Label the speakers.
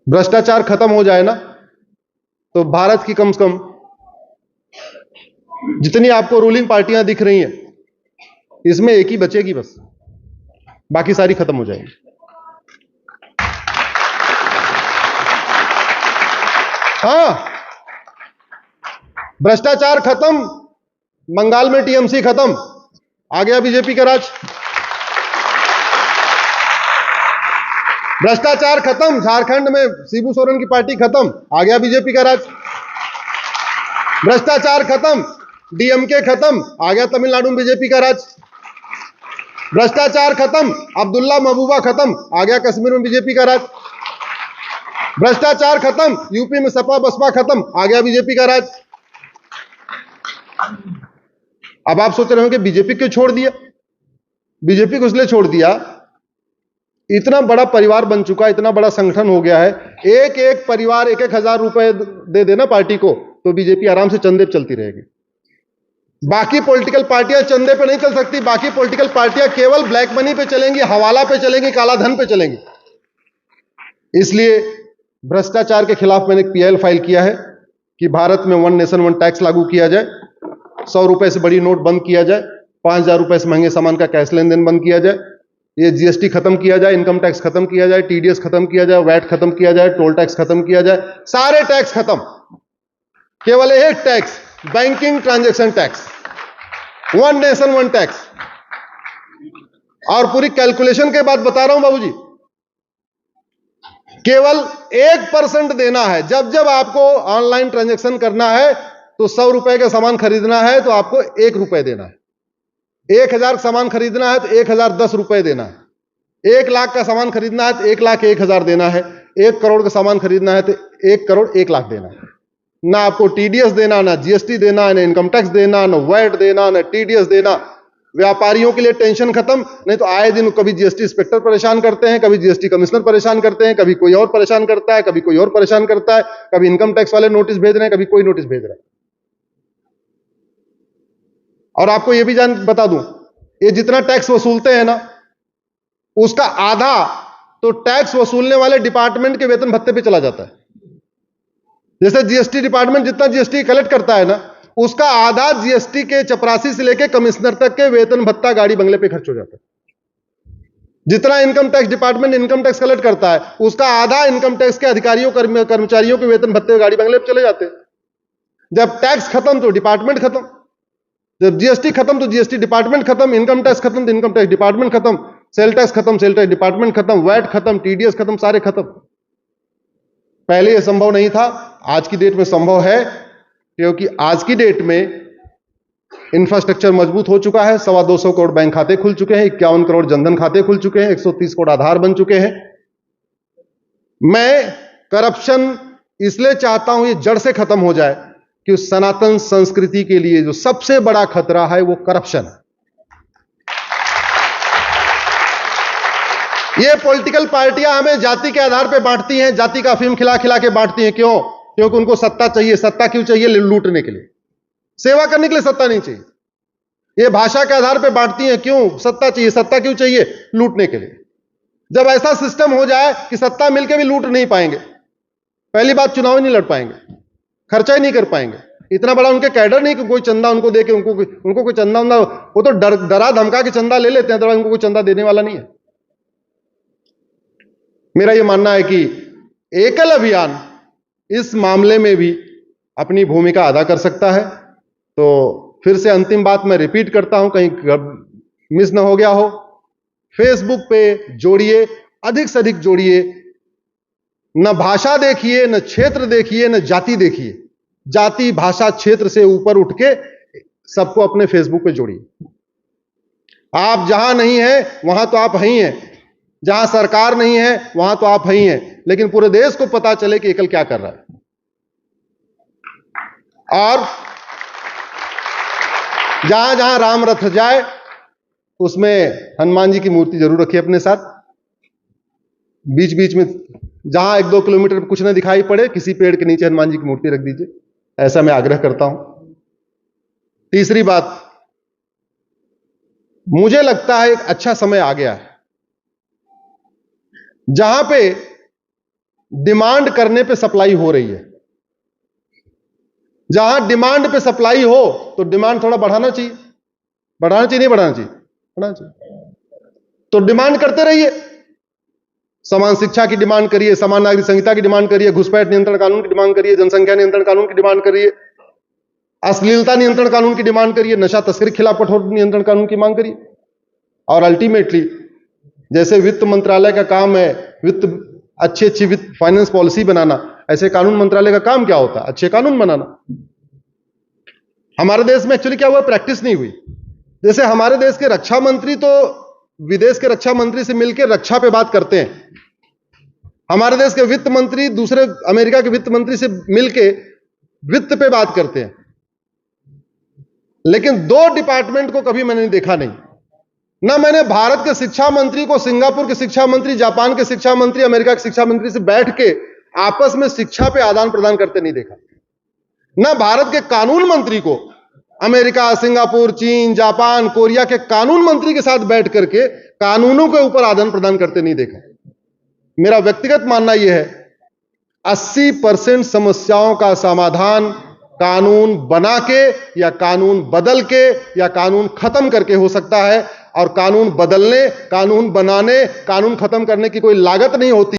Speaker 1: भ्रष्टाचार खत्म हो जाए ना, तो भारत की कम से कम जितनी आपको रूलिंग पार्टियां दिख रही हैं, इसमें एक ही बचेगी बस, बाकी सारी खत्म हो जाएंगी। हां, भ्रष्टाचार खत्म, बंगाल में टीएमसी खत्म, आ गया बीजेपी का राज। भ्रष्टाचार खत्म, झारखंड में शिबू सोरेन की पार्टी खत्म, आ गया बीजेपी का राज। भ्रष्टाचार खत्म, डीएमके खत्म, आ गया तमिलनाडु में बीजेपी का राज। भ्रष्टाचार खत्म, अब्दुल्ला महबूबा खत्म, आ गया कश्मीर में बीजेपी का राज। भ्रष्टाचार खत्म, यूपी में सपा बसपा खत्म, आ गया बीजेपी का राज। अब आप सोच रहे हो कि बीजेपी क्यों छोड़ दिया? बीजेपी को इसलिए छोड़ दिया, इतना बड़ा परिवार बन चुका, इतना बड़ा संगठन हो गया है, एक एक परिवार 1,000 रुपए दे देना पार्टी को, तो बीजेपी आराम से चंदे पे चलती रहेगी। बाकी पॉलिटिकल पार्टियां चंदे पे नहीं चल सकती, बाकी पॉलिटिकल पार्टियां केवल ब्लैक मनी पे चलेंगी, हवाला पे चलेंगी, काला धन पे चलेंगी। इसलिए भ्रष्टाचार के खिलाफ मैंने एक पीएल फाइल किया है कि भारत में 1 नेशन 1 टैक्स लागू किया जाए, 100 रुपए से बड़ी नोट बंद किया जाए, 5,000 रुपए से महंगे सामान का कैश लेन देन बंद किया जाए, ये जीएसटी खत्म किया जाए, इनकम टैक्स खत्म किया जाए, टीडीएस खत्म किया जाए, वैट खत्म किया जाए, टोल टैक्स खत्म किया जाए, सारे टैक्स खत्म, केवल एक tax, banking transaction tax, 1 nation 1 tax. और पूरी कैलकुलेशन के बाद बता रहा हूं बाबूजी, केवल 1% देना है। जब जब आपको ऑनलाइन ट्रांजैक्शन करना है तो 100 रुपए का सामान खरीदना है तो आपको 1 रुपए देना है, 1,000 का सामान खरीदना है तो 1,010 रुपए देना है, 1 लाख का सामान खरीदना है तो 1,01,000 देना है, 1 करोड़ का सामान खरीदना है तो 1 करोड़ 1 लाख देना है। ना आपको टीडीएस देना, ना जीएसटी देना, ना इनकम टैक्स देना, ना वैट देना, ना टीडीएस देना। व्यापारियों के लिए टेंशन खत्म, नहीं तो आए दिन कभी जीएसटी इंस्पेक्टर परेशान करते हैं, कभी जीएसटी कमिश्नर परेशान करते हैं, कभी कोई और परेशान करता है, कभी कोई और परेशान करता है, कभी इनकम टैक्स वाले नोटिस भेज रहे हैं, कभी कोई नोटिस भेज रहा है। और आपको यह भी बता दूं, ये जितना टैक्स वसूलते हैं ना, उसका आधा तो टैक्स वसूलने वाले डिपार्टमेंट के वेतन भत्ते पे चला जाता है। जैसे जीएसटी डिपार्टमेंट जितना जीएसटी कलेक्ट करता है ना, उसका आधा जीएसटी के चपरासी से लेकर कमिश्नर तक के वेतन भत्ता गाड़ी बंगले पे खर्च हो जाता है। जितना income tax department income tax collect करता है, उसका आधा इनकम टैक्स के अधिकारियों कर्मचारियों के वेतन भत्ते गाड़ी बंगले पे चले जाते हैं। जब टैक्स खत्म तो डिपार्टमेंट खत्म, जब जीएसटी खत्म तो जीएसटी डिपार्टमेंट खत्म, इनकम टैक्स खत्म तो इनकम टैक्स डिपार्टमेंट खत्म, सेल टैक्स खत्म, सेल टैक्स डिपार्टमेंट खत्म, वैट खत्म, टीडीएस खत्म, सारे खत्म। पहले यह संभव नहीं था, आज की डेट में संभव है, क्योंकि आज की डेट में इंफ्रास्ट्रक्चर मजबूत हो चुका है। 225 करोड़ बैंक खाते खुल चुके हैं, 51 करोड़ जनधन खाते खुल चुके हैं, 130 करोड़ आधार बन चुके हैं। मैं करप्शन इसलिए चाहता हूं ये जड़ से खत्म हो जाए कि सनातन संस्कृति के लिए जो सबसे बड़ा खतरा है वो करप्शन है। ये पॉलिटिकल पार्टियां हमें जाति के आधार पर बांटती हैं, जाति का अफीम खिला खिला के बांटती हैं। क्यों? क्योंकि उनको सत्ता चाहिए। सत्ता क्यों चाहिए? लूटने के लिए, सेवा करने के लिए सत्ता नहीं चाहिए। ये भाषा के आधार पर बांटती हैं। क्यों सत्ता चाहिए? सत्ता क्यों चाहिए? लूटने के लिए। जब ऐसा सिस्टम हो जाए कि सत्ता मिलकर भी लूट नहीं पाएंगे, पहली बात चुनाव नहीं लड़ पाएंगे, खर्चा ही नहीं कर पाएंगे। इतना बड़ा उनके कैडर नहीं कि कोई चंदा उनको दे के उनको कोई चंदा, वो तो डरा धमका के चंदा ले लेते हैं, तो उनको कोई चंदा देने वाला नहीं है। मेरा यह मानना है कि एकल अभियान इस मामले में भी अपनी भूमिका अदा कर सकता है। तो फिर से अंतिम बात मैं रिपीट करता हूं, कहीं मिस ना हो गया हो। फेसबुक पे जोड़िए, अधिक से अधिक जोड़िए। न भाषा देखिए, न क्षेत्र देखिए, न जाति देखिए। जाति भाषा क्षेत्र से ऊपर उठ के सबको अपने फेसबुक पे जोड़िए। आप जहां नहीं है वहां तो आप ही हैं, जहां सरकार नहीं है वहां तो आप ही हैं, लेकिन पूरे देश को पता चले कि एकल क्या कर रहा है। और जहां जहां राम रथ जाए उसमें हनुमान जी की मूर्ति जरूर रखिए अपने साथ। बीच बीच में जहां 1-2 किलोमीटर कुछ ना दिखाई पड़े, किसी पेड़ के नीचे हनुमान जी की मूर्ति रख दीजिए, ऐसा मैं आग्रह करता हूं। तीसरी बात, मुझे लगता है एक अच्छा समय आ गया है जहां पे डिमांड करने पे सप्लाई हो रही है। जहां डिमांड पे सप्लाई हो तो डिमांड थोड़ा बढ़ाना चाहिए, नहीं बढ़ाना चाहिए। तो डिमांड करते रहिए, समान शिक्षा की डिमांड करिए, समान नागरिक संहिता की डिमांड करिए, घुसपैठ नियंत्रण कानून की डिमांड करिए, जनसंख्या नियंत्रण कानून की डिमांड करिए, अश्लीलता नियंत्रण कानून की डिमांड करिए, नशा तस्करी के खिलाफ कठोर नियंत्रण कानून की मांग करिए। और अल्टीमेटली जैसे वित्त मंत्रालय का काम है अच्छी वित्त फाइनेंस पॉलिसी बनाना, ऐसे कानून मंत्रालय का काम क्या होता है? अच्छे कानून बनाना। हमारे देश में एक्चुअली क्या हुआ, प्रैक्टिस नहीं हुई। जैसे हमारे देश के रक्षा मंत्री तो विदेश के रक्षा मंत्री से मिलकर रक्षा पे बात करते हैं, हमारे देश के वित्त मंत्री दूसरे अमेरिका के वित्त मंत्री से मिलकर वित्त पे बात करते हैं। लेकिन दो डिपार्टमेंट को कभी मैंने देखा नहीं, ना मैंने भारत के शिक्षा मंत्री को सिंगापुर के शिक्षा मंत्री, जापान के शिक्षा मंत्री, अमेरिका के शिक्षा मंत्री से बैठ के आपस में शिक्षा पे आदान प्रदान करते नहीं देखा। ना भारत के कानून मंत्री को अमेरिका, सिंगापुर, चीन, जापान, कोरिया के कानून मंत्री के साथ बैठ करके कानूनों के ऊपर आदान प्रदान करते नहीं देखा। मेरा व्यक्तिगत मानना यह है 80% समस्याओं का समाधान कानून बना के या कानून बदल के या कानून खत्म करके हो सकता है। और कानून बदलने, कानून बनाने, कानून खत्म करने की कोई लागत नहीं होती।